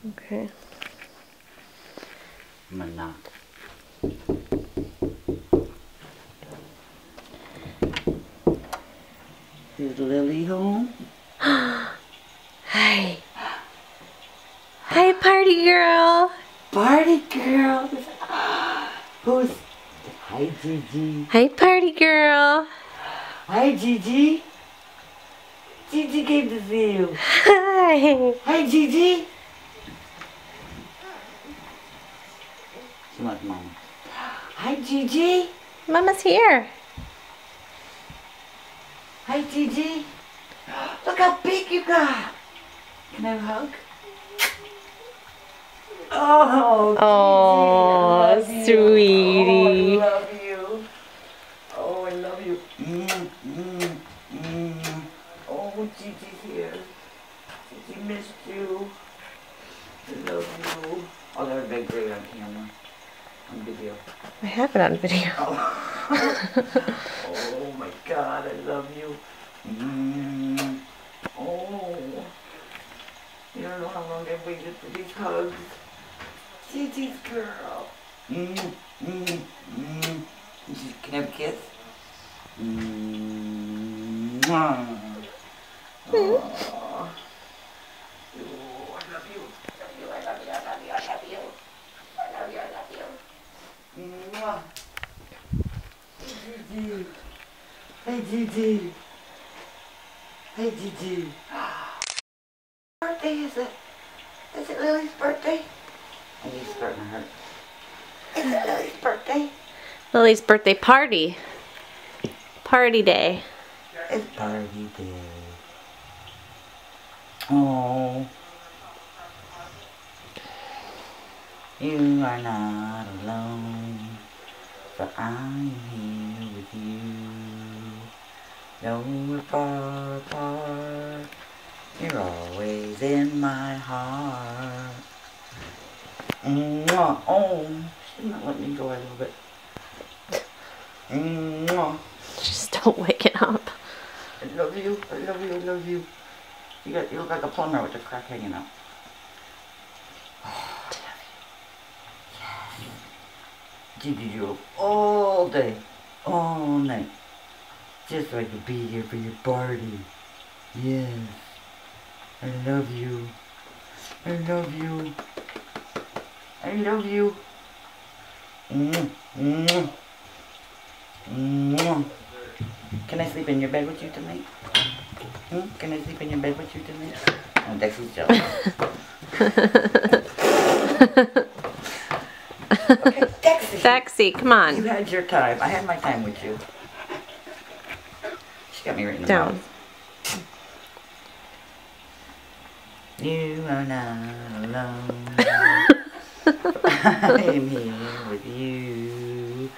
Okay. I'm gonna knock. Is Lily home? Hi. Hi, party girl. Party girl. Who's? Hi, Gigi. Hi, party girl. Hi, Gigi. Gigi came to see you. Hi. Hi, Gigi. She wants mama. Hi, Gigi. Mama's here. Hi, Gigi. Look how big you got. Can I have a hug? Oh, Oh, Gigi, I love you. sweetie. Oh, I love you. Oh, I love you. Oh, Gigi's here. Gigi missed you. I love you. Oh, that would be great on camera. On video. I have it on video. Oh my God, I love you. Oh, you don't know how long I've waited for these hugs. Gigi's girl. Can I have a kiss? Oh. I love you. I love you. I love you. I love you. I love you. I love you. I love you. Gigi. Hey, Gigi. Hey, Gigi. Birthday is it? Is it Lily's birthday? I think it's starting to hurt. Is it Lily's birthday? Lily's birthday party. Party day. It's party day. Oh. You are not alone, for I'm here with you. Though we're far apart, you're always in my heart. Mwah. Oh, she's not letting me go a little bit. Mwah. She's still waking up. I love you, I love you, I love you. You look like a plumber with the crack hanging out. Oh, I love you. Yes. Gigi drove all day, all night, just so I could be here for your party. Yes. I love you. I love you. I love you. Can I sleep in your bed with you tonight? Can I sleep in your bed with you tonight? Oh, Dexy's jealous. Okay, Dexy. Dexy, come on. You had your time. I had my time with you. She got me right in the Down. mouth. You are not alone. I am here with you.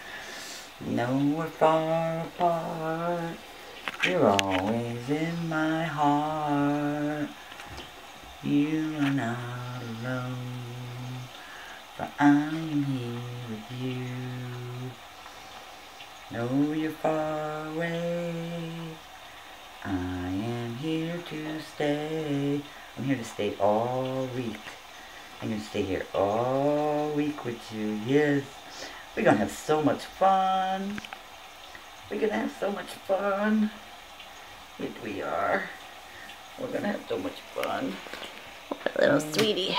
No, we're far apart. You're always in my heart. You are not alone, for I'm here with you. No, you're far away. I am here to stay. I'm here to stay all week. I'm going to stay here all week with you. Yes. We're going to have so much fun. We're going to have so much fun. Yes, we are. We're going to have so much fun. Little sweetie.